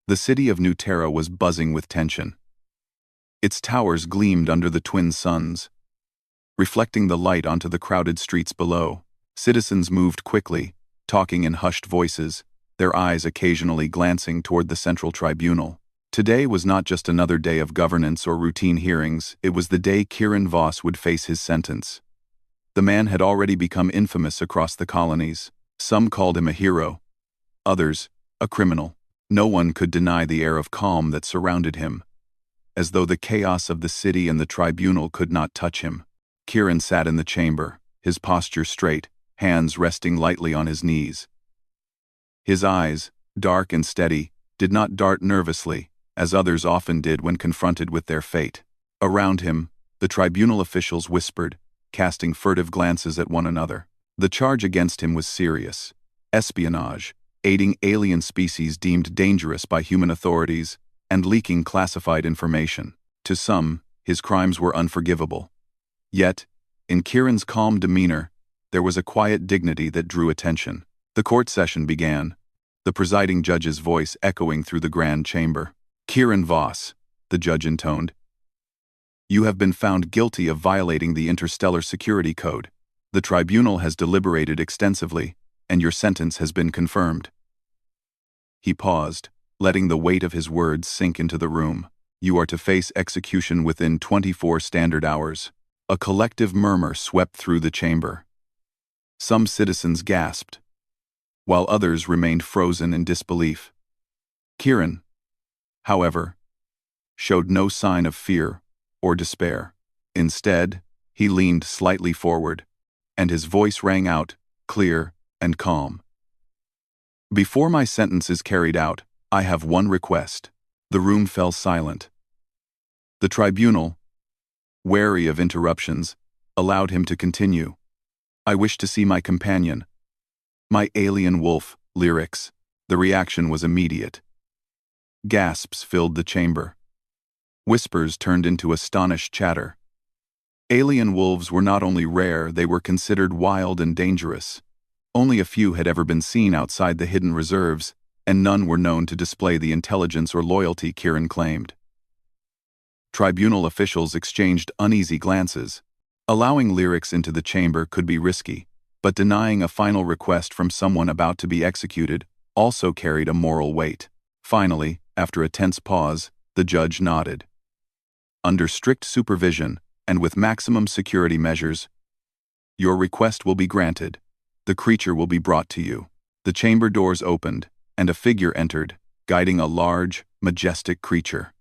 The city of New Terra was buzzing with tension. Its towers gleamed under the twin suns, reflecting the light onto the crowded streets below. Citizens moved quickly, talking in hushed voices, their eyes occasionally glancing toward the central tribunal. Today was not just another day of governance or routine hearings, it was the day Kieran Voss would face his sentence. The man had already become infamous across the colonies. Some called him a hero, others, a criminal. No one could deny the air of calm that surrounded him, as though the chaos of the city and the tribunal could not touch him. Kieran sat in the chamber, his posture straight, hands resting lightly on his knees. His eyes, dark and steady, did not dart nervously, as others often did when confronted with their fate. Around him, the tribunal officials whispered, casting furtive glances at one another. The charge against him was serious: espionage, aiding alien species deemed dangerous by human authorities, and leaking classified information. To some, his crimes were unforgivable. Yet, in Kieran's calm demeanor, there was a quiet dignity that drew attention. The court session began, the presiding judge's voice echoing through the grand chamber. "Kieran Voss," the judge intoned, "you have been found guilty of violating the Interstellar Security Code. The tribunal has deliberated extensively, and your sentence has been confirmed." He paused, letting the weight of his words sink into the room. "You are to face execution within 24 standard hours." A collective murmur swept through the chamber. Some citizens gasped, while others remained frozen in disbelief. Kieran, however, showed no sign of fear or despair. Instead, he leaned slightly forward, and his voice rang out, clear and calm. "Before my sentence is carried out, I have one request." The room fell silent. The tribunal, wary of interruptions, allowed him to continue. "I wish to see my companion, my alien wolf, Lyrics." The reaction was immediate. Gasps filled the chamber. Whispers turned into astonished chatter. Alien wolves were not only rare, they were considered wild and dangerous. Only a few had ever been seen outside the hidden reserves, and none were known to display the intelligence or loyalty Kieran claimed. Tribunal officials exchanged uneasy glances. Allowing Lyrics into the chamber could be risky, but denying a final request from someone about to be executed also carried a moral weight. Finally, after a tense pause, the judge nodded. "Under strict supervision, and with maximum security measures, your request will be granted. The creature will be brought to you." The chamber doors opened, and a figure entered, guiding a large, majestic creature.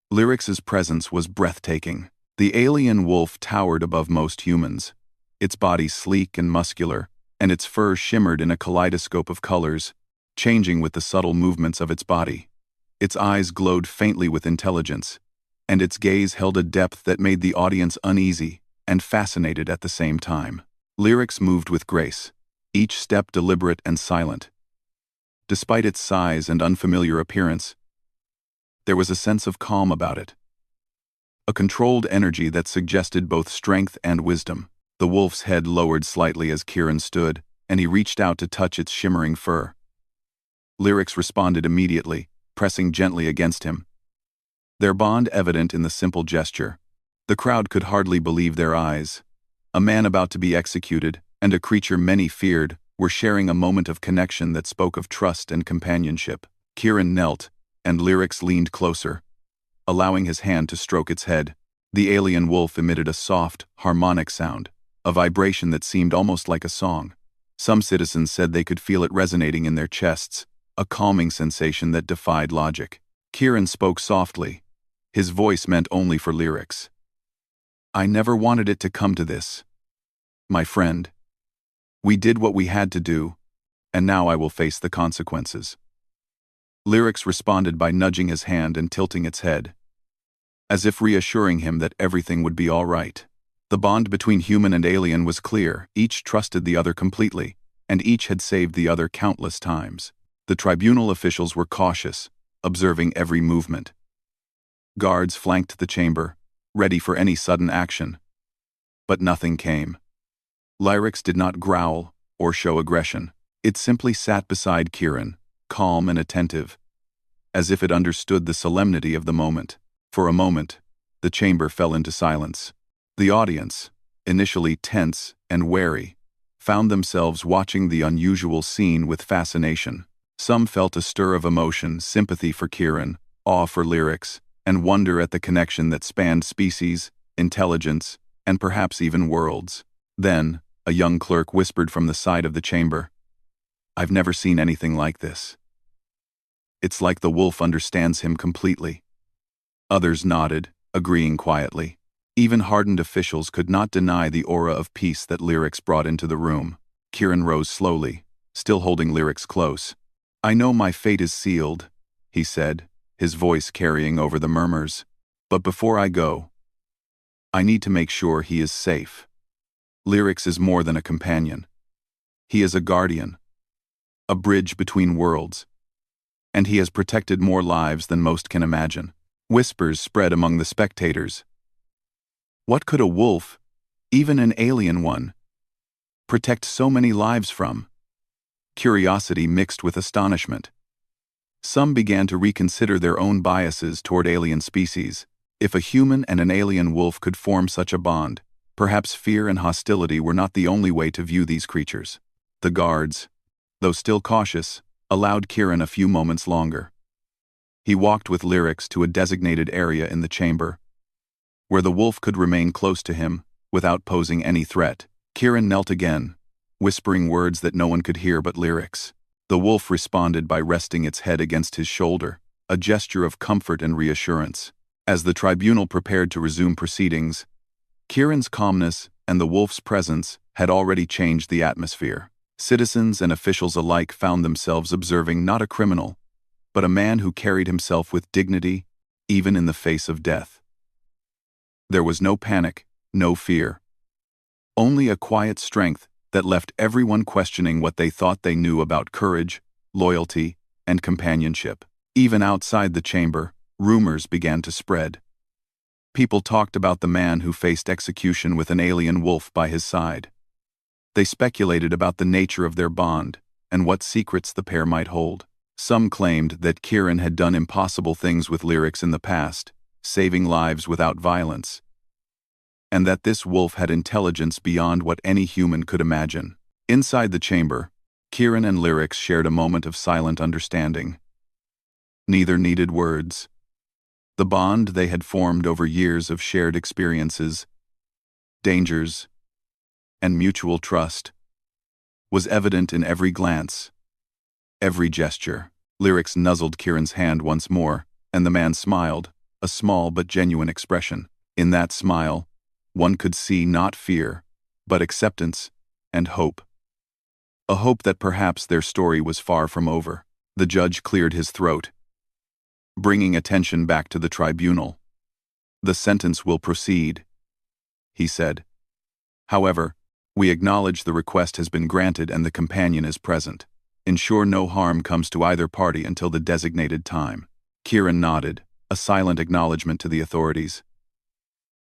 Lyrics's presence was breathtaking. The alien wolf towered above most humans, its body sleek and muscular, and its fur shimmered in a kaleidoscope of colors, changing with the subtle movements of its body. Its eyes glowed faintly with intelligence, and its gaze held a depth that made the audience uneasy and fascinated at the same time. Lyrics moved with grace, each step deliberate and silent. Despite its size and unfamiliar appearance, there was a sense of calm about it. A controlled energy that suggested both strength and wisdom. The wolf's head lowered slightly as Kieran stood, and he reached out to touch its shimmering fur. Lyrics responded immediately, pressing gently against him, their bond evident in the simple gesture. The crowd could hardly believe their eyes. A man about to be executed, and a creature many feared, were sharing a moment of connection that spoke of trust and companionship. Kieran knelt, and Lyrics leaned closer, allowing his hand to stroke its head. The alien wolf emitted a soft, harmonic sound, a vibration that seemed almost like a song. Some citizens said they could feel it resonating in their chests, a calming sensation that defied logic. Kieran spoke softly, his voice meant only for Lyrics. "I never wanted it to come to this, my friend. We did what we had to do, and now I will face the consequences." Lyrics responded by nudging his hand and tilting its head, as if reassuring him that everything would be all right. The bond between human and alien was clear. Each trusted the other completely, and each had saved the other countless times. The tribunal officials were cautious, observing every movement. Guards flanked the chamber, ready for any sudden action. But nothing came. Lyrics did not growl or show aggression. It simply sat beside Kieran, calm and attentive, as if it understood the solemnity of the moment. For a moment, the chamber fell into silence. The audience, initially tense and wary, found themselves watching the unusual scene with fascination. Some felt a stir of emotion, sympathy for Kieran, awe for Lyrics, and wonder at the connection that spanned species, intelligence, and perhaps even worlds. Then, a young clerk whispered from the side of the chamber, "I've never seen anything like this. It's like the wolf understands him completely." Others nodded, agreeing quietly. Even hardened officials could not deny the aura of peace that Lyrics brought into the room. Kieran rose slowly, still holding Lyrics close. "I know my fate is sealed," he said, his voice carrying over the murmurs. "But before I go, I need to make sure he is safe. Lyrics is more than a companion. He is a guardian, a bridge between worlds, and he has protected more lives than most can imagine." Whispers spread among the spectators. What could a wolf, even an alien one, protect so many lives from? Curiosity mixed with astonishment. Some began to reconsider their own biases toward alien species. If a human and an alien wolf could form such a bond, perhaps fear and hostility were not the only way to view these creatures. The guards, though still cautious, allowed Kieran a few moments longer. He walked with Lyrics to a designated area in the chamber, where the wolf could remain close to him without posing any threat. Kieran knelt again, whispering words that no one could hear but Lyrics. The wolf responded by resting its head against his shoulder, a gesture of comfort and reassurance. As the tribunal prepared to resume proceedings, Kieran's calmness and the wolf's presence had already changed the atmosphere. Citizens and officials alike found themselves observing not a criminal, but a man who carried himself with dignity, even in the face of death. There was no panic, no fear. Only a quiet strength that left everyone questioning what they thought they knew about courage, loyalty, and companionship. Even outside the chamber, rumors began to spread. People talked about the man who faced execution with an alien wolf by his side. They speculated about the nature of their bond and what secrets the pair might hold. Some claimed that Kieran had done impossible things with Lyrics in the past, saving lives without violence, and that this wolf had intelligence beyond what any human could imagine. Inside the chamber, Kieran and Lyrics shared a moment of silent understanding. Neither needed words. The bond they had formed over years of shared experiences, dangers, and mutual trust was evident in every glance, every gesture. Lyrics nuzzled Kieran's hand once more, and the man smiled, a small but genuine expression. In that smile, one could see not fear, but acceptance and hope. A hope that perhaps their story was far from over. The judge cleared his throat, bringing attention back to the tribunal. "The sentence will proceed," he said. "However, we acknowledge the request has been granted and the companion is present. Ensure no harm comes to either party until the designated time." Kieran nodded, a silent acknowledgement to the authorities.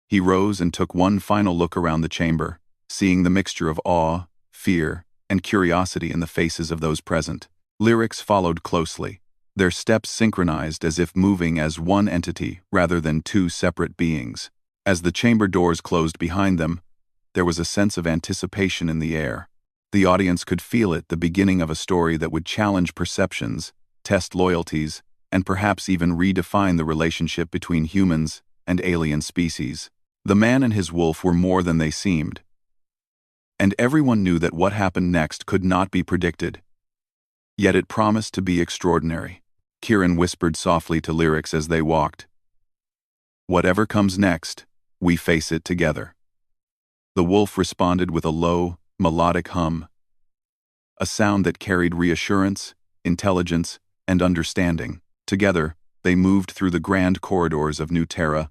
He rose and took one final look around the chamber, seeing the mixture of awe, fear, and curiosity in the faces of those present. Lyrics followed closely, their steps synchronized as if moving as one entity rather than two separate beings. As the chamber doors closed behind them, there was a sense of anticipation in the air. The audience could feel it, the beginning of a story that would challenge perceptions, test loyalties, and perhaps even redefine the relationship between humans and alien species. The man and his wolf were more than they seemed, and everyone knew that what happened next could not be predicted. Yet it promised to be extraordinary. Kieran whispered softly to Lyrics as they walked, "Whatever comes next, we face it together." The wolf responded with a low, melodic hum, a sound that carried reassurance, intelligence, and understanding. Together, they moved through the grand corridors of New Terra,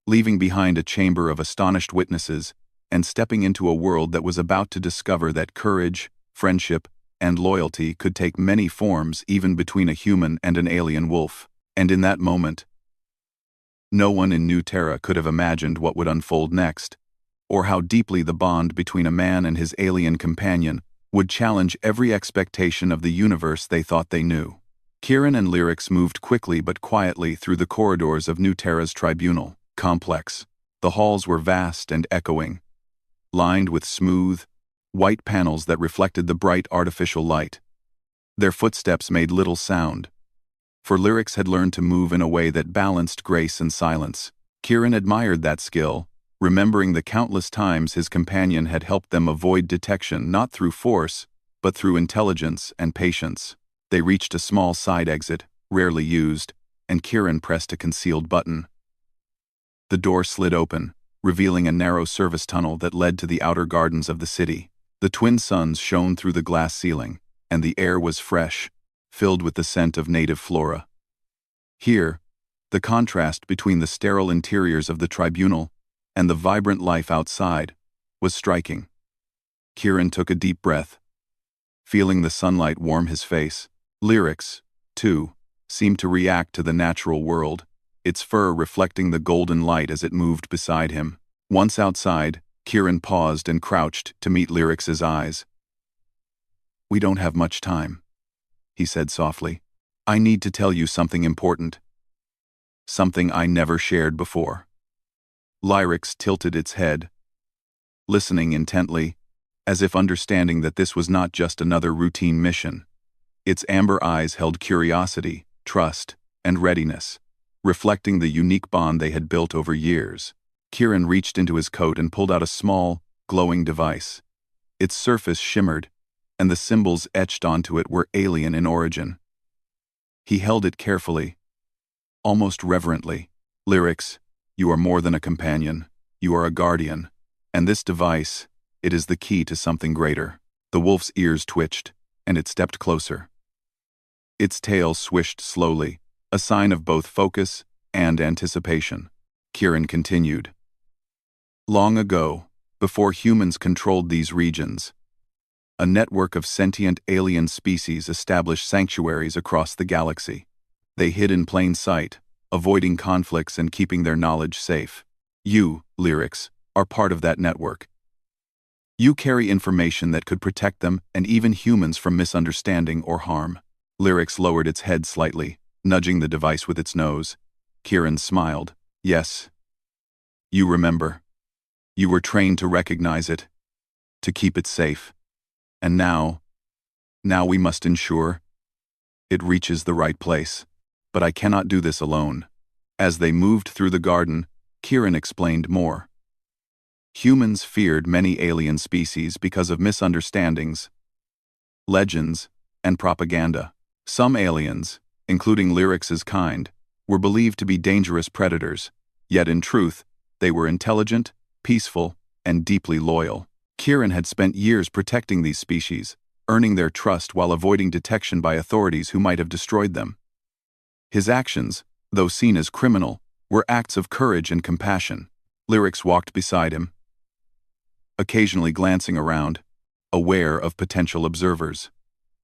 leaving behind a chamber of astonished witnesses and stepping into a world that was about to discover that courage, friendship, and loyalty could take many forms even between a human and an alien wolf. And in that moment, no one in New Terra could have imagined what would unfold next, or how deeply the bond between a man and his alien companion would challenge every expectation of the universe they thought they knew. Kieran and Lyrics moved quickly but quietly through the corridors of New Terra's tribunal complex. The halls were vast and echoing, lined with smooth, white panels that reflected the bright artificial light. Their footsteps made little sound, for Lyrics had learned to move in a way that balanced grace and silence. Kieran admired that skill, remembering the countless times his companion had helped them avoid detection not through force, but through intelligence and patience. They reached a small side exit, rarely used, and Kieran pressed a concealed button. The door slid open, revealing a narrow service tunnel that led to the outer gardens of the city. The twin suns shone through the glass ceiling, and the air was fresh, filled with the scent of native flora. Here, the contrast between the sterile interiors of the tribunal and the vibrant life outside was striking. Kieran took a deep breath, feeling the sunlight warm his face. Lyrics, too, seemed to react to the natural world, its fur reflecting the golden light as it moved beside him. Once outside, Kieran paused and crouched to meet Lyrics' eyes. "We don't have much time," he said softly. "I need to tell you something important. Something I never shared before." Lyrics tilted its head, listening intently, as if understanding that this was not just another routine mission. Its amber eyes held curiosity, trust, and readiness, reflecting the unique bond they had built over years. Kieran reached into his coat and pulled out a small, glowing device. Its surface shimmered, and the symbols etched onto it were alien in origin. He held it carefully, almost reverently. "Lyrics, you are more than a companion. You are a guardian. And this device, it is the key to something greater." The wolf's ears twitched, and it stepped closer. Its tail swished slowly, a sign of both focus and anticipation. Kieran continued. "Long ago, before humans controlled these regions, a network of sentient alien species established sanctuaries across the galaxy. They hid in plain sight, avoiding conflicts and keeping their knowledge safe. You, Lyrics, are part of that network. You carry information that could protect them and even humans from misunderstanding or harm." Lyrics lowered its head slightly, nudging the device with its nose. Kieran smiled. "Yes. You remember. You were trained to recognize it, to keep it safe. And now we must ensure it reaches the right place. But I cannot do this alone." As they moved through the garden, Kieran explained more. Humans feared many alien species because of misunderstandings, legends, and propaganda. Some aliens, including Lyrics' kind, were believed to be dangerous predators, yet in truth, they were intelligent, peaceful, and deeply loyal. Kieran had spent years protecting these species, earning their trust while avoiding detection by authorities who might have destroyed them. His actions, though seen as criminal, were acts of courage and compassion. Lyrics walked beside him, occasionally glancing around, aware of potential observers.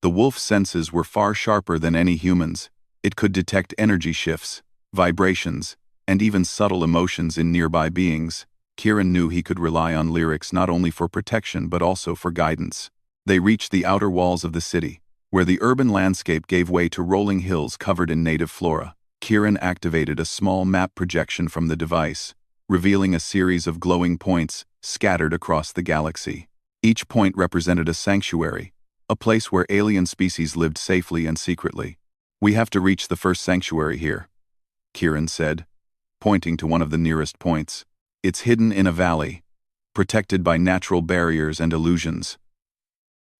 The wolf's senses were far sharper than any human's. It could detect energy shifts, vibrations, and even subtle emotions in nearby beings. Kieran knew he could rely on Lyrics not only for protection but also for guidance. They reached the outer walls of the city, where the urban landscape gave way to rolling hills covered in native flora. Kieran activated a small map projection from the device, revealing a series of glowing points scattered across the galaxy. Each point represented a sanctuary, a place where alien species lived safely and secretly. "We have to reach the first sanctuary here," Kieran said, pointing to one of the nearest points. "It's hidden in a valley, protected by natural barriers and illusions.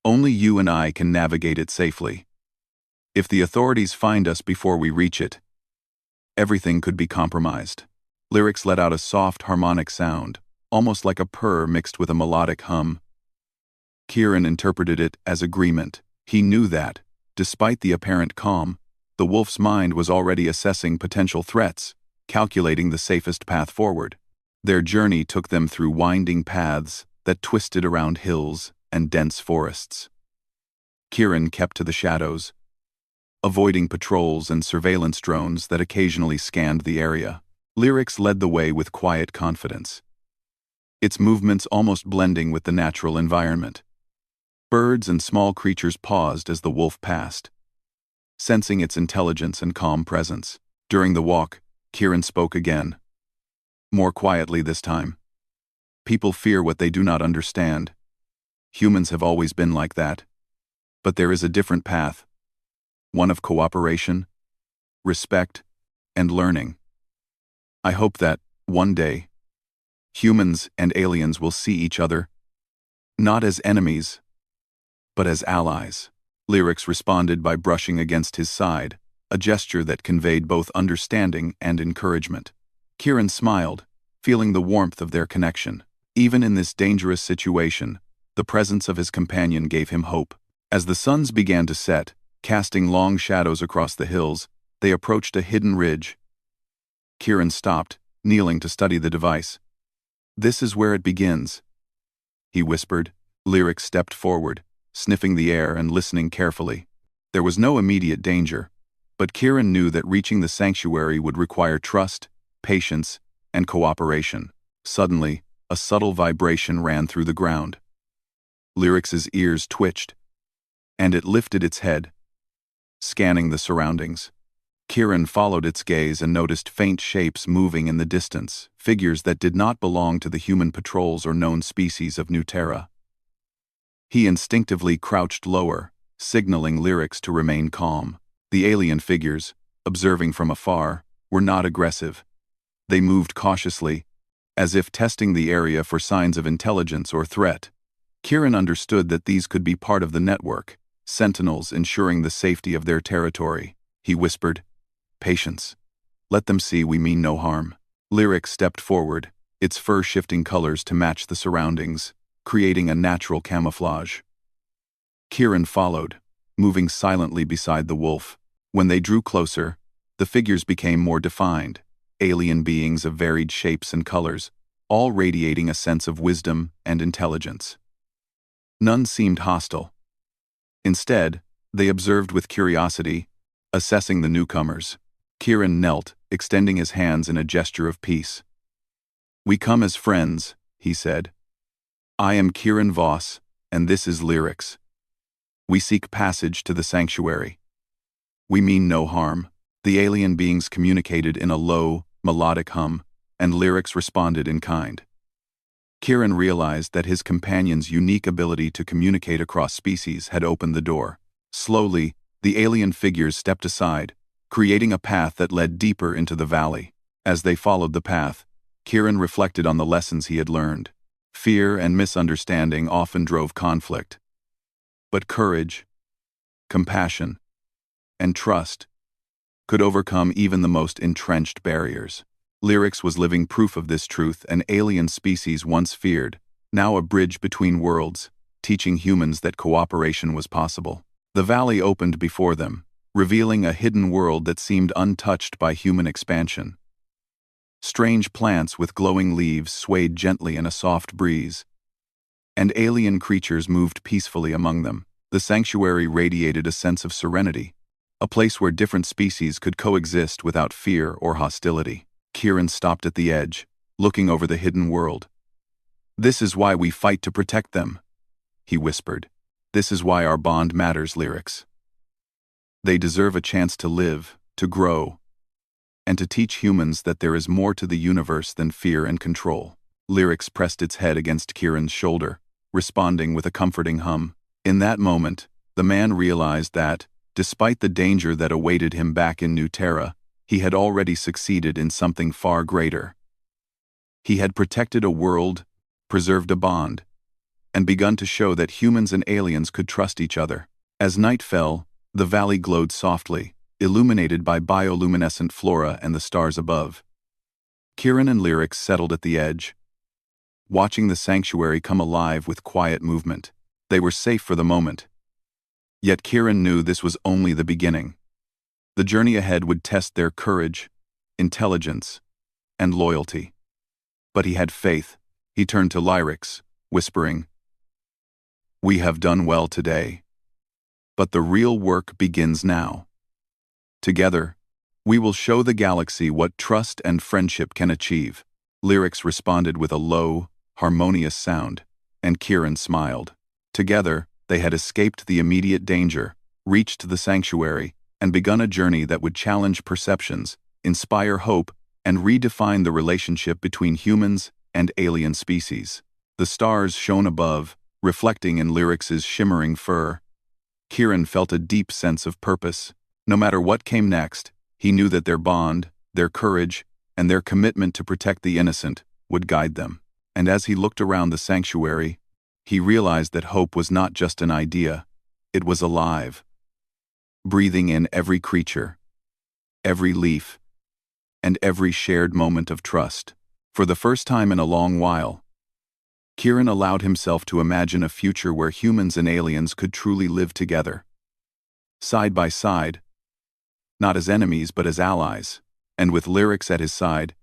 Only you and I can navigate it safely. If the authorities find us before we reach it, everything could be compromised." Lyrics let out a soft harmonic sound, almost like a purr mixed with a melodic hum. Kieran interpreted it as agreement. He knew that, despite the apparent calm, the wolf's mind was already assessing potential threats, calculating the safest path forward. Their journey took them through winding paths that twisted around hills and dense forests. Kieran kept to the shadows, avoiding patrols and surveillance drones that occasionally scanned the area. Lyrics led the way with quiet confidence, its movements almost blending with the natural environment. Birds and small creatures paused as the wolf passed, sensing its intelligence and calm presence. During the walk, Kieran spoke again, more quietly this time. People fear what they do not understand. Humans have always been like that. But there is a different path, one of cooperation, respect, and learning. I hope that, one day, humans and aliens will see each other, not as enemies, but as allies. Lyrics responded by brushing against his side, a gesture that conveyed both understanding and encouragement. Kieran smiled, feeling the warmth of their connection. Even in this dangerous situation, the presence of his companion gave him hope. As the suns began to set, casting long shadows across the hills, they approached a hidden ridge. Kieran stopped, kneeling to study the device. "This is where it begins," he whispered. Lyric stepped forward, sniffing the air and listening carefully. There was no immediate danger, but Kieran knew that reaching the sanctuary would require trust, patience, and cooperation. Suddenly, a subtle vibration ran through the ground. Lyric's ears twitched, and it lifted its head, scanning the surroundings. Kieran followed its gaze and noticed faint shapes moving in the distance, figures that did not belong to the human patrols or known species of New Terra. He instinctively crouched lower, signaling Lyrics to remain calm. The alien figures, observing from afar, were not aggressive. They moved cautiously, as if testing the area for signs of intelligence or threat. Kieran understood that these could be part of the network, sentinels ensuring the safety of their territory. He whispered, "Patience. Let them see we mean no harm." Lyric stepped forward, its fur shifting colors to match the surroundings, creating a natural camouflage. Kieran followed, moving silently beside the wolf. When they drew closer, the figures became more defined, alien beings of varied shapes and colors, all radiating a sense of wisdom and intelligence. None seemed hostile. Instead, they observed with curiosity, assessing the newcomers. Kieran knelt, extending his hands in a gesture of peace. "We come as friends," he said. "I am Kieran Voss, and this is Lyrics. We seek passage to the sanctuary. We mean no harm." The alien beings communicated in a low, melodic hum, and Lyrics responded in kind. Kieran realized that his companion's unique ability to communicate across species had opened the door. Slowly, the alien figures stepped aside, creating a path that led deeper into the valley. As they followed the path, Kieran reflected on the lessons he had learned. Fear and misunderstanding often drove conflict. But courage, compassion, and trust could overcome even the most entrenched barriers. Lyrics was living proof of this truth. An alien species once feared, now a bridge between worlds, teaching humans that cooperation was possible. The valley opened before them, revealing a hidden world that seemed untouched by human expansion. Strange plants with glowing leaves swayed gently in a soft breeze, and alien creatures moved peacefully among them. The sanctuary radiated a sense of serenity, a place where different species could coexist without fear or hostility. Kieran stopped at the edge, looking over the hidden world. "This is why we fight to protect them," he whispered. "This is why our bond matters, Lyrics. They deserve a chance to live, to grow, and to teach humans that there is more to the universe than fear and control." Lyrics pressed its head against Kieran's shoulder, responding with a comforting hum. In that moment, the man realized that, despite the danger that awaited him back in New Terra, he had already succeeded in something far greater. He had protected a world, preserved a bond, and begun to show that humans and aliens could trust each other. As night fell, the valley glowed softly, illuminated by bioluminescent flora and the stars above. Kieran and Lyrics settled at the edge, watching the sanctuary come alive with quiet movement. They were safe for the moment. Yet Kieran knew this was only the beginning. The journey ahead would test their courage, intelligence, and loyalty. But he had faith. He turned to Lyrics, whispering, "We have done well today. But the real work begins now. Together, we will show the galaxy what trust and friendship can achieve." Lyrics responded with a low, harmonious sound, and Kieran smiled. Together, they had escaped the immediate danger, reached the sanctuary, and begun a journey that would challenge perceptions, inspire hope, and redefine the relationship between humans and alien species. The stars shone above, reflecting in Lyric's shimmering fur. Kieran felt a deep sense of purpose. No matter what came next, he knew that their bond, their courage, and their commitment to protect the innocent would guide them. And as he looked around the sanctuary, he realized that hope was not just an idea, it was alive, breathing in every creature, every leaf, and every shared moment of trust. For the first time in a long while, Kieran allowed himself to imagine a future where humans and aliens could truly live together, side by side, not as enemies but as allies. And with Lyrics at his side,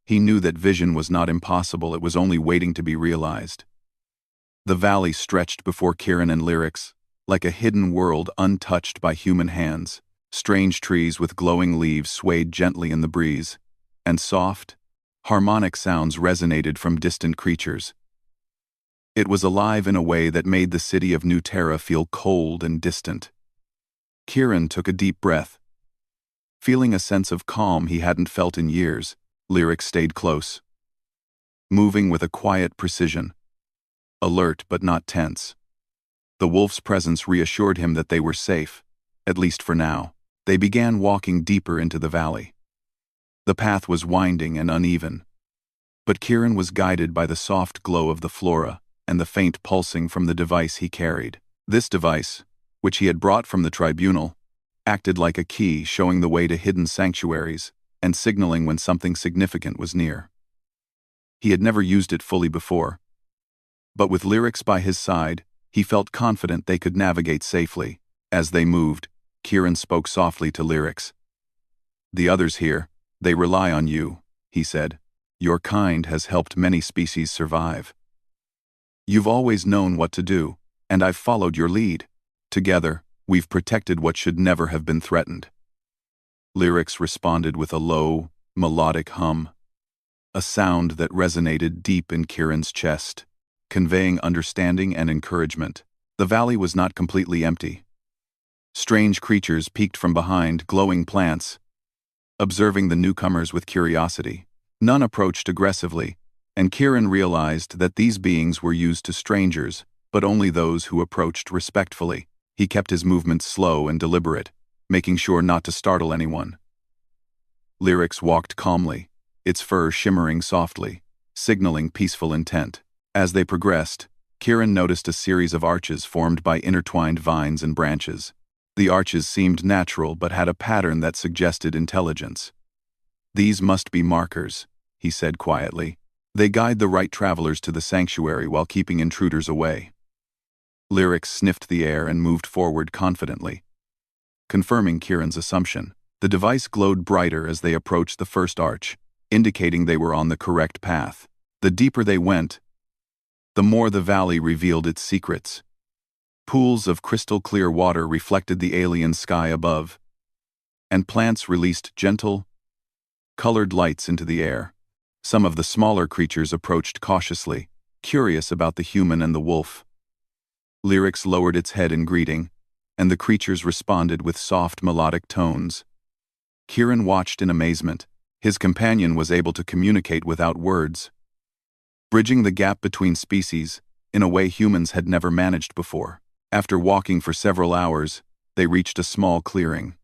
he knew that vision was not impossible, it was only waiting to be realized. The valley stretched before Kieran and Lyrics, like a hidden world untouched by human hands. Strange trees with glowing leaves swayed gently in the breeze, and soft, harmonic sounds resonated from distant creatures. It was alive in a way that made the city of New Terra feel cold and distant. Kieran took a deep breath. Feeling a sense of calm he hadn't felt in years, Lyric stayed close, moving with a quiet precision, alert but not tense. The wolf's presence reassured him that they were safe, at least for now. They began walking deeper into the valley. The path was winding and uneven, but Kieran was guided by the soft glow of the flora and the faint pulsing from the device he carried. This device, which he had brought from the tribunal, acted like a key showing the way to hidden sanctuaries and signaling when something significant was near. He had never used it fully before, but with Lyrics by his side, he felt confident they could navigate safely. As they moved, Kieran spoke softly to Lyrics. "The others here, they rely on you," he said. "Your kind has helped many species survive. You've always known what to do, and I've followed your lead. Together, we've protected what should never have been threatened." Lyrics responded with a low, melodic hum, a sound that resonated deep in Kieran's chest, conveying understanding and encouragement. The valley was not completely empty. Strange creatures peeked from behind glowing plants, observing the newcomers with curiosity. None approached aggressively, and Kieran realized that these beings were used to strangers, but only those who approached respectfully. He kept his movements slow and deliberate, making sure not to startle anyone. Lyrics walked calmly, its fur shimmering softly, signaling peaceful intent. As they progressed, Kieran noticed a series of arches formed by intertwined vines and branches. The arches seemed natural but had a pattern that suggested intelligence. "These must be markers," he said quietly. "They guide the right travelers to the sanctuary while keeping intruders away." Lyrics sniffed the air and moved forward confidently, confirming Kieran's assumption. The device glowed brighter as they approached the first arch, indicating they were on the correct path. The deeper they went, the more the valley revealed its secrets. Pools of crystal-clear water reflected the alien sky above, and plants released gentle, colored lights into the air. Some of the smaller creatures approached cautiously, curious about the human and the wolf. Lyrics lowered its head in greeting, and the creatures responded with soft melodic tones. Kieran watched in amazement. His companion was able to communicate without words, bridging the gap between species in a way humans had never managed before. After walking for several hours, they reached a small clearing.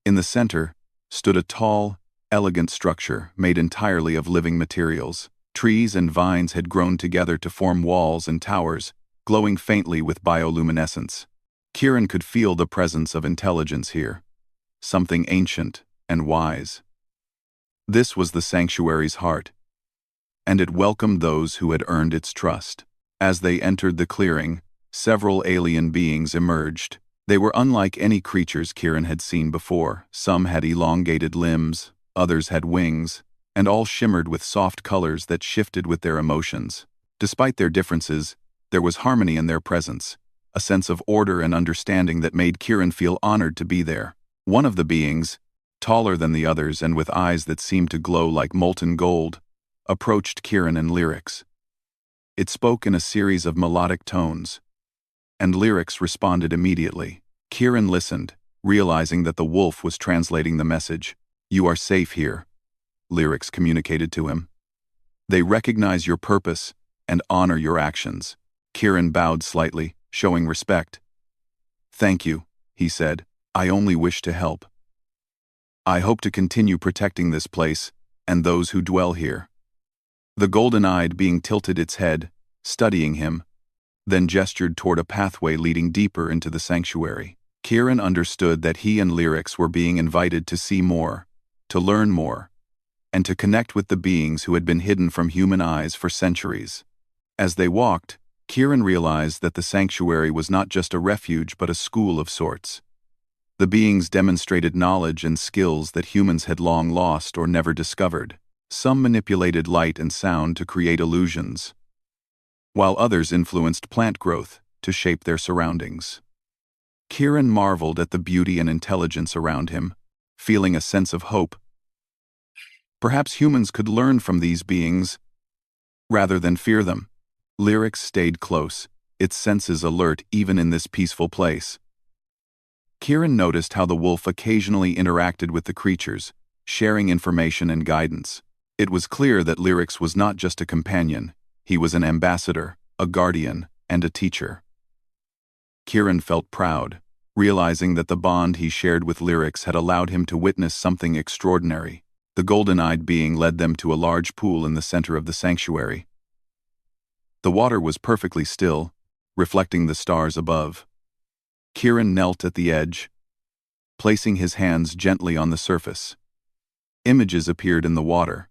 In the center stood a tall, elegant structure made entirely of living materials. Trees and vines had grown together to form walls and towers, glowing faintly with bioluminescence. Kieran could feel the presence of intelligence here, something ancient and wise. This was the sanctuary's heart, and it welcomed those who had earned its trust. As they entered the clearing, several alien beings emerged. They were unlike any creatures Kieran had seen before. Some had elongated limbs, others had wings, and all shimmered with soft colors that shifted with their emotions. Despite their differences, there was harmony in their presence, a sense of order and understanding that made Kieran feel honored to be there. One of the beings, taller than the others and with eyes that seemed to glow like molten gold, approached Kieran and Lyrics. It spoke in a series of melodic tones, and Lyrics responded immediately. Kieran listened, realizing that the wolf was translating the message. "You are safe here," Lyrics communicated to him. "They recognize your purpose and honor your actions." Kieran bowed slightly, showing respect. "Thank you," he said. "I only wish to help. I hope to continue protecting this place and those who dwell here." The golden-eyed being tilted its head, studying him, then gestured toward a pathway leading deeper into the sanctuary. Kieran understood that he and Lyrics were being invited to see more, to learn more, and to connect with the beings who had been hidden from human eyes for centuries. As they walked, Kieran realized that the sanctuary was not just a refuge but a school of sorts. The beings demonstrated knowledge and skills that humans had long lost or never discovered. Some manipulated light and sound to create illusions, while others influenced plant growth to shape their surroundings. Kieran marveled at the beauty and intelligence around him, feeling a sense of hope. Perhaps humans could learn from these beings rather than fear them. Lyrics stayed close, its senses alert even in this peaceful place. Kieran noticed how the wolf occasionally interacted with the creatures, sharing information and guidance. It was clear that Lyrics was not just a companion, he was an ambassador, a guardian, and a teacher. Kieran felt proud, realizing that the bond he shared with Lyrics had allowed him to witness something extraordinary. The golden-eyed being led them to a large pool in the center of the sanctuary. The water was perfectly still, reflecting the stars above. Kieran knelt at the edge, placing his hands gently on the surface. Images appeared in the water,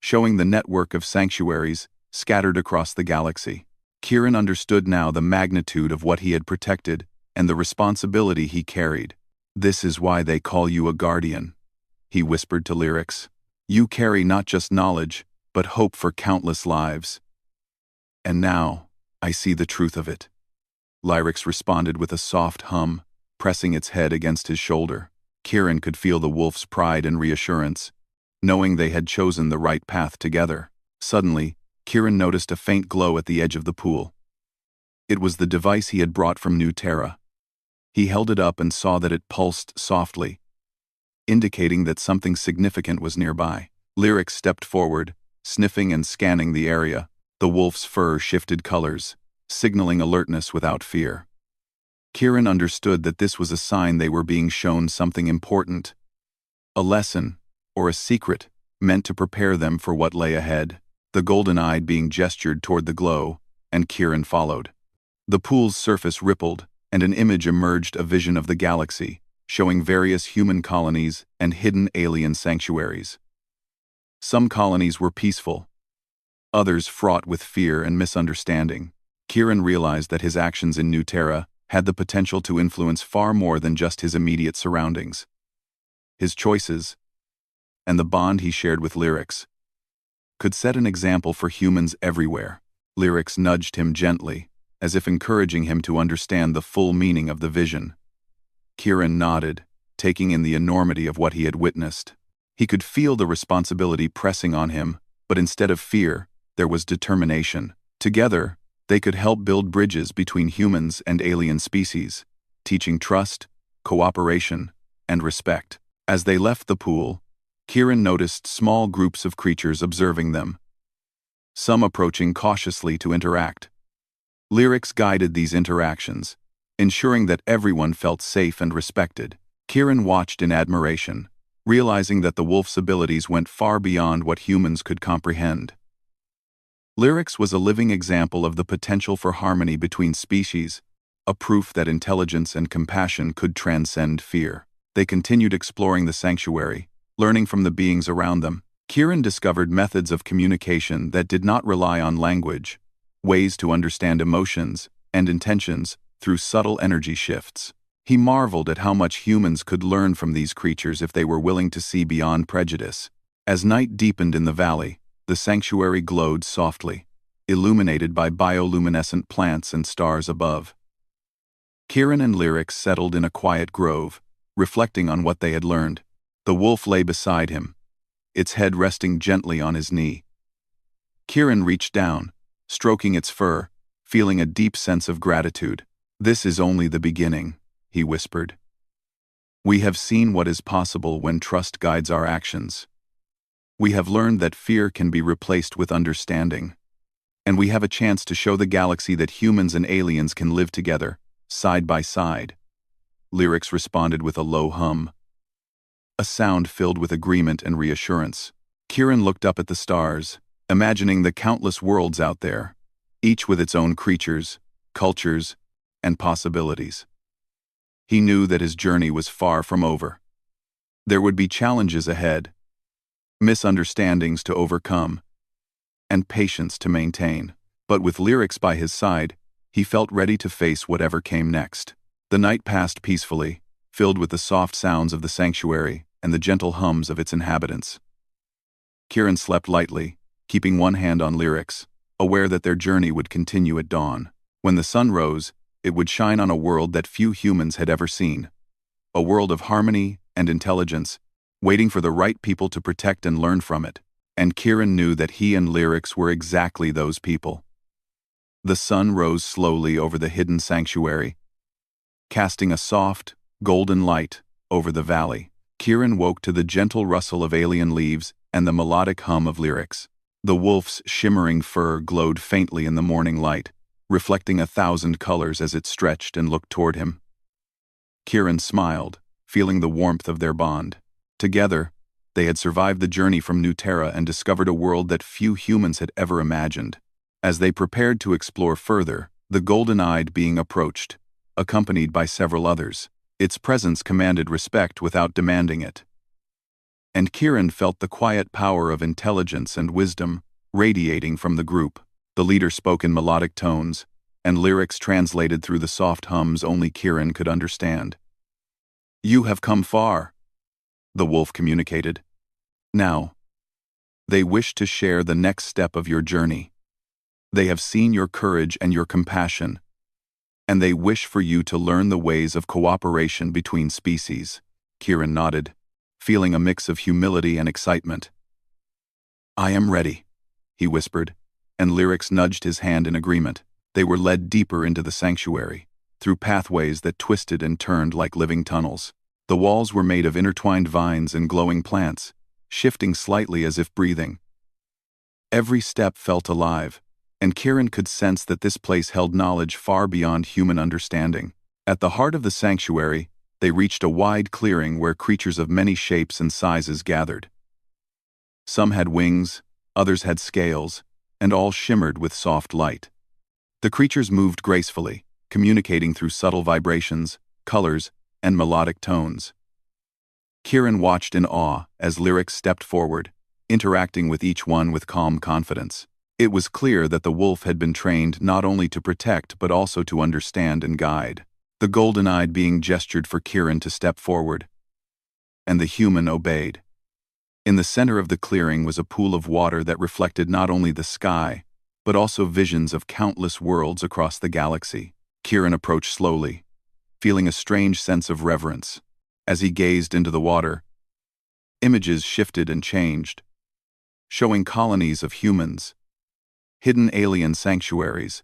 showing the network of sanctuaries scattered across the galaxy. Kieran understood now the magnitude of what he had protected and the responsibility he carried. "This is why they call you a guardian," he whispered to Lyrics. "You carry not just knowledge, but hope for countless lives. And now, I see the truth of it." Lyrics responded with a soft hum, pressing its head against his shoulder. Kieran could feel the wolf's pride and reassurance, knowing they had chosen the right path together. Suddenly, Kieran noticed a faint glow at the edge of the pool. It was the device he had brought from New Terra. He held it up and saw that it pulsed softly, indicating that something significant was nearby. Lyrics stepped forward, sniffing and scanning the area. The wolf's fur shifted colors, signaling alertness without fear. Kieran understood that this was a sign they were being shown something important, a lesson, or a secret, meant to prepare them for what lay ahead. The golden-eyed being gestured toward the glow, and Kieran followed. The pool's surface rippled, and an image emerged, a vision of the galaxy, showing various human colonies and hidden alien sanctuaries. Some colonies were peaceful, others fraught with fear and misunderstanding. Kieran realized that his actions in New Terra had the potential to influence far more than just his immediate surroundings. His choices, and the bond he shared with Lyrics, could set an example for humans everywhere. Lyrics nudged him gently, as if encouraging him to understand the full meaning of the vision. Kieran nodded, taking in the enormity of what he had witnessed. He could feel the responsibility pressing on him, but instead of fear, there was determination. Together, they could help build bridges between humans and alien species, teaching trust, cooperation, and respect. As they left the pool, Kieran noticed small groups of creatures observing them, some approaching cautiously to interact. Lyrics guided these interactions, ensuring that everyone felt safe and respected. Kieran watched in admiration, realizing that the wolf's abilities went far beyond what humans could comprehend. Lyrics was a living example of the potential for harmony between species, a proof that intelligence and compassion could transcend fear. They continued exploring the sanctuary, learning from the beings around them. Kieran discovered methods of communication that did not rely on language, ways to understand emotions and intentions through subtle energy shifts. He marveled at how much humans could learn from these creatures if they were willing to see beyond prejudice. As night deepened in the valley, the sanctuary glowed softly, illuminated by bioluminescent plants and stars above. Kieran and Lyrics settled in a quiet grove, reflecting on what they had learned. The wolf lay beside him, its head resting gently on his knee. Kieran reached down, stroking its fur, feeling a deep sense of gratitude. "This is only the beginning," he whispered. We have seen what is possible when trust guides our actions. We have learned that fear can be replaced with understanding. And we have a chance to show the galaxy that humans and aliens can live together, side by side. Lyrics responded with a low hum, a sound filled with agreement and reassurance. Kieran looked up at the stars, imagining the countless worlds out there, each with its own creatures, cultures, and possibilities. He knew that his journey was far from over. There would be challenges ahead, misunderstandings to overcome, and patience to maintain. But with Lyrics by his side, he felt ready to face whatever came next. The night passed peacefully, filled with the soft sounds of the sanctuary and the gentle hums of its inhabitants. Kieran slept lightly, keeping one hand on Lyrics, aware that their journey would continue at dawn. When the sun rose, it would shine on a world that few humans had ever seen. A world of harmony and intelligence, waiting for the right people to protect and learn from it. And Kieran knew that he and Lyrics were exactly those people. The sun rose slowly over the hidden sanctuary, casting a soft, golden light over the valley. Kieran woke to the gentle rustle of alien leaves and the melodic hum of Lyrics. The wolf's shimmering fur glowed faintly in the morning light, reflecting 1,000 colors as it stretched and looked toward him. Kieran smiled, feeling the warmth of their bond. Together, they had survived the journey from New Terra and discovered a world that few humans had ever imagined. As they prepared to explore further, the golden-eyed being approached, accompanied by several others. Its presence commanded respect without demanding it. And Kieran felt the quiet power of intelligence and wisdom radiating from the group. The leader spoke in melodic tones, and Lyrics translated through the soft hums only Kieran could understand. "You have come far," the wolf communicated. "Now, they wish to share the next step of your journey. They have seen your courage and your compassion, and they wish for you to learn the ways of cooperation between species." Kieran nodded, feeling a mix of humility and excitement. "I am ready," he whispered, and Lyrics nudged his hand in agreement. They were led deeper into the sanctuary, through pathways that twisted and turned like living tunnels. The walls were made of intertwined vines and glowing plants, shifting slightly as if breathing. Every step felt alive, and Kieran could sense that this place held knowledge far beyond human understanding. At the heart of the sanctuary, they reached a wide clearing where creatures of many shapes and sizes gathered. Some had wings, others had scales, and all shimmered with soft light. The creatures moved gracefully, communicating through subtle vibrations, colors, and melodic tones. Kieran watched in awe as Lyrics stepped forward, interacting with each one with calm confidence. It was clear that the wolf had been trained not only to protect but also to understand and guide. The golden-eyed being gestured for Kieran to step forward, and the human obeyed. In the center of the clearing was a pool of water that reflected not only the sky, but also visions of countless worlds across the galaxy. Kieran approached slowly, feeling a strange sense of reverence. As he gazed into the water, images shifted and changed, showing colonies of humans, hidden alien sanctuaries,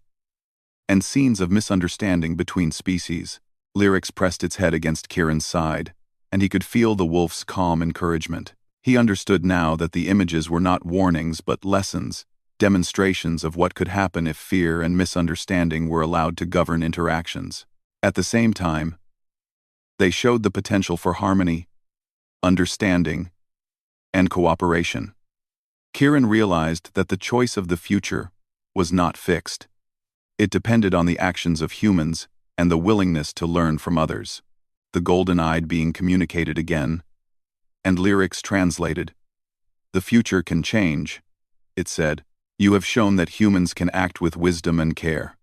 and scenes of misunderstanding between species. Lyrics pressed its head against Kieran's side, and he could feel the wolf's calm encouragement. He understood now that the images were not warnings but lessons, demonstrations of what could happen if fear and misunderstanding were allowed to govern interactions. At the same time, they showed the potential for harmony, understanding, and cooperation. Kieran realized that the choice of the future was not fixed. It depended on the actions of humans and the willingness to learn from others. The golden-eyed being communicated again, and Lyrics translated. "The future can change," it said. "You have shown that humans can act with wisdom and care.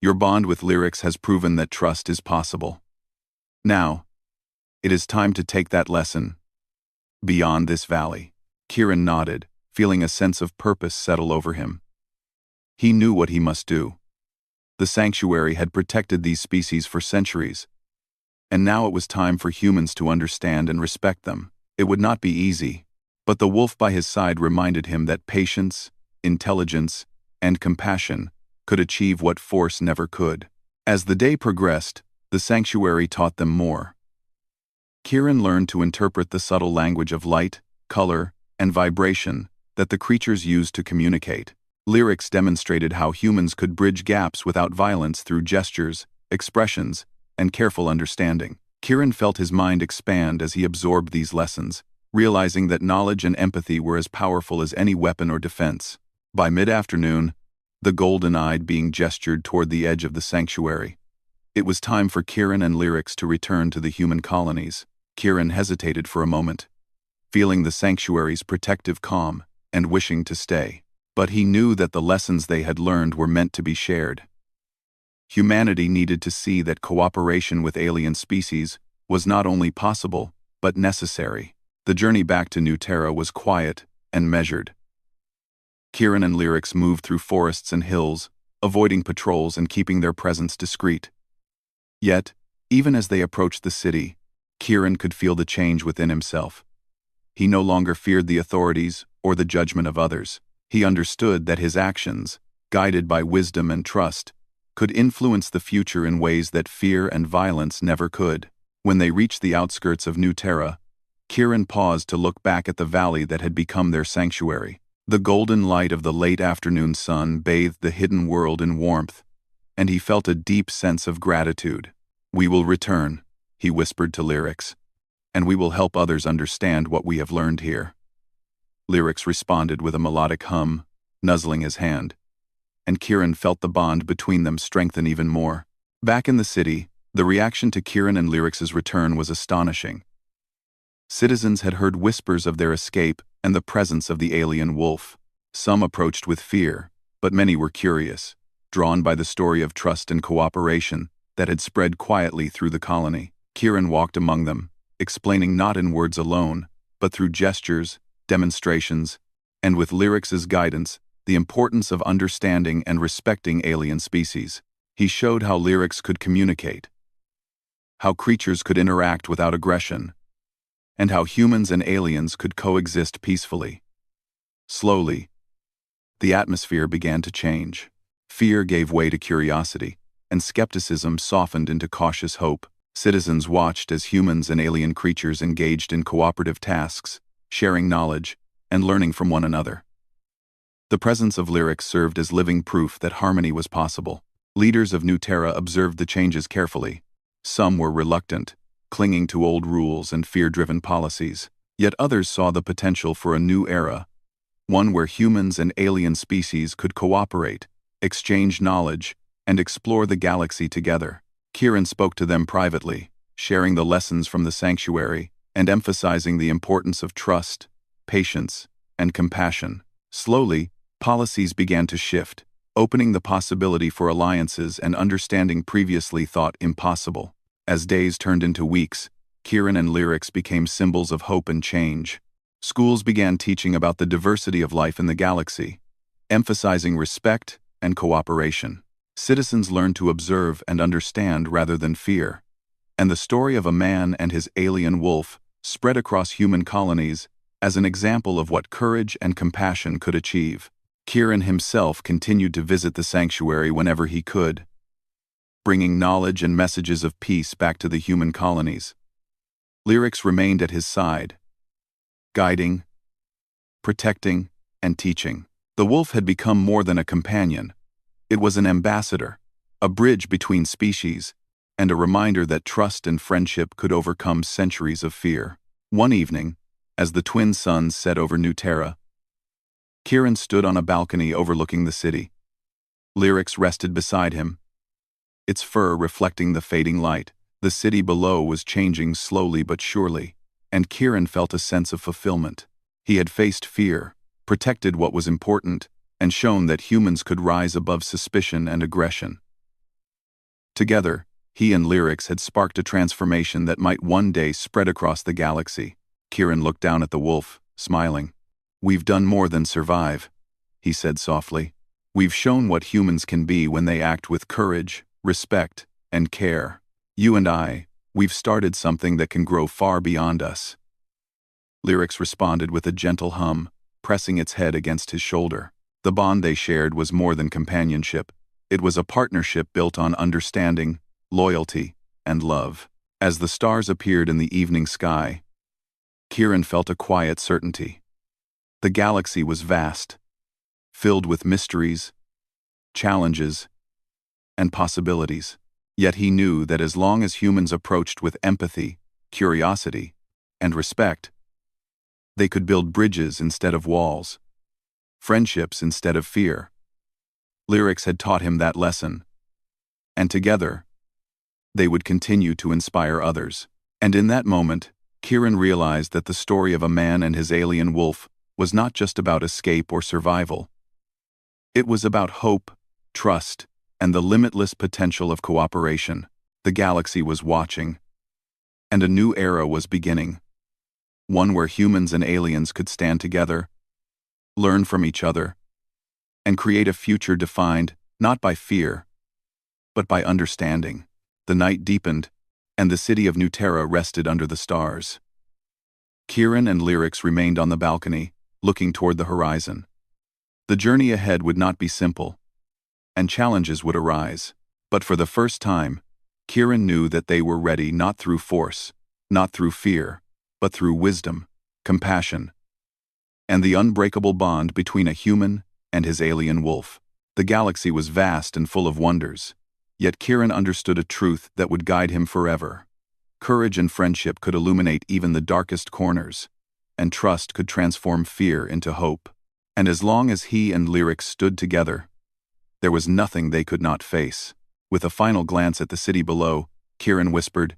Your bond with Lyrics has proven that trust is possible. Now, it is time to take that lesson beyond this valley." Kieran nodded, feeling a sense of purpose settle over him. He knew what he must do. The sanctuary had protected these species for centuries, and now it was time for humans to understand and respect them. It would not be easy, but the wolf by his side reminded him that patience, intelligence, and compassion could achieve what force never could. As the day progressed, the sanctuary taught them more. Kieran learned to interpret the subtle language of light, color, and vibration that the creatures used to communicate. Lyrics demonstrated how humans could bridge gaps without violence through gestures, expressions, and careful understanding. Kieran felt his mind expand as he absorbed these lessons, realizing that knowledge and empathy were as powerful as any weapon or defense. By mid-afternoon, the golden-eyed being gestured toward the edge of the sanctuary. It was time for Kieran and Lyrics to return to the human colonies. Kieran hesitated for a moment, feeling the sanctuary's protective calm and wishing to stay. But he knew that the lessons they had learned were meant to be shared. Humanity needed to see that cooperation with alien species was not only possible, but necessary. The journey back to New Terra was quiet and measured. Kieran and Lyrics moved through forests and hills, avoiding patrols and keeping their presence discreet. Yet, even as they approached the city, Kieran could feel the change within himself. He no longer feared the authorities or the judgment of others. He understood that his actions, guided by wisdom and trust, could influence the future in ways that fear and violence never could. When they reached the outskirts of New Terra, Kieran paused to look back at the valley that had become their sanctuary. The golden light of the late afternoon sun bathed the hidden world in warmth, and he felt a deep sense of gratitude. "We will return," he whispered to Lyrics, "and we will help others understand what we have learned here." Lyrics responded with a melodic hum, nuzzling his hand, and Kieran felt the bond between them strengthen even more. Back in the city, the reaction to Kieran and Lyrics' return was astonishing. Citizens had heard whispers of their escape and the presence of the alien wolf. Some approached with fear, but many were curious, drawn by the story of trust and cooperation that had spread quietly through the colony. Kieran walked among them, explaining not in words alone, but through gestures, demonstrations, and with Lyrics' guidance, the importance of understanding and respecting alien species. He showed how Lyrics could communicate, how creatures could interact without aggression, and how humans and aliens could coexist peacefully. Slowly, the atmosphere began to change. Fear gave way to curiosity, and skepticism softened into cautious hope. Citizens watched as humans and alien creatures engaged in cooperative tasks, sharing knowledge and learning from one another. The presence of Lyrics served as living proof that harmony was possible. Leaders of New Terra observed the changes carefully. Some were reluctant, clinging to old rules and fear-driven policies. Yet others saw the potential for a new era, one where humans and alien species could cooperate, exchange knowledge, and explore the galaxy together. Kieran spoke to them privately, sharing the lessons from the sanctuary and emphasizing the importance of trust, patience, and compassion. Slowly, policies began to shift, opening the possibility for alliances and understanding previously thought impossible. As days turned into weeks, Kieran and Lyrics became symbols of hope and change. Schools began teaching about the diversity of life in the galaxy, emphasizing respect and cooperation. Citizens learned to observe and understand rather than fear, and the story of a man and his alien wolf spread across human colonies as an example of what courage and compassion could achieve. Kieran himself continued to visit the sanctuary whenever he could, bringing knowledge and messages of peace back to the human colonies. Lyrics remained at his side, guiding, protecting, and teaching. The wolf had become more than a companion. It was an ambassador, a bridge between species, and a reminder that trust and friendship could overcome centuries of fear. One evening, as the twin suns set over New Terra, Kieran stood on a balcony overlooking the city. Lyrics rested beside him, its fur reflecting the fading light. The city below was changing slowly but surely, and Kieran felt a sense of fulfillment. He had faced fear, protected what was important, and shown that humans could rise above suspicion and aggression. Together, he and Lyrics had sparked a transformation that might one day spread across the galaxy. Kieran looked down at the wolf, smiling. "We've done more than survive," he said softly. "We've shown what humans can be when they act with courage, respect, and care. You and I, we've started something that can grow far beyond us." Lyrics responded with a gentle hum, pressing its head against his shoulder. The bond they shared was more than companionship. It was a partnership built on understanding, loyalty, and love. As the stars appeared in the evening sky, Kieran felt a quiet certainty. The galaxy was vast, filled with mysteries, challenges, and possibilities. Yet he knew that as long as humans approached with empathy, curiosity, and respect, they could build bridges instead of walls, friendships instead of fear. Lyrics had taught him that lesson, and together, they would continue to inspire others. And in that moment, Kieran realized that the story of a man and his alien wolf was not just about escape or survival. It was about hope, trust, and the limitless potential of cooperation. The galaxy was watching, and a new era was beginning. One where humans and aliens could stand together, learn from each other, and create a future defined not by fear, but by understanding. The night deepened, and the city of Nuterra rested under the stars. Kieran and Lyrics remained on the balcony, looking toward the horizon. The journey ahead would not be simple, and challenges would arise. But for the first time, Kieran knew that they were ready not through force, not through fear, but through wisdom, compassion, and the unbreakable bond between a human and his alien wolf. The galaxy was vast and full of wonders, yet Kieran understood a truth that would guide him forever. Courage and friendship could illuminate even the darkest corners, and trust could transform fear into hope. And as long as he and Lyrics stood together, there was nothing they could not face. With a final glance at the city below, Kieran whispered,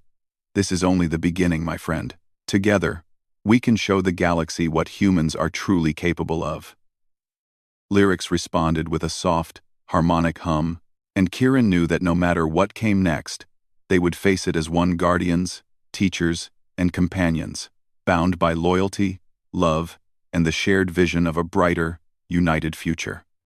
"This is only the beginning, my friend. Together, we can show the galaxy what humans are truly capable of." Lyrics responded with a soft, harmonic hum, and Kieran knew that no matter what came next, they would face it as one guardians, teachers, and companions, bound by loyalty, love, and the shared vision of a brighter, united future.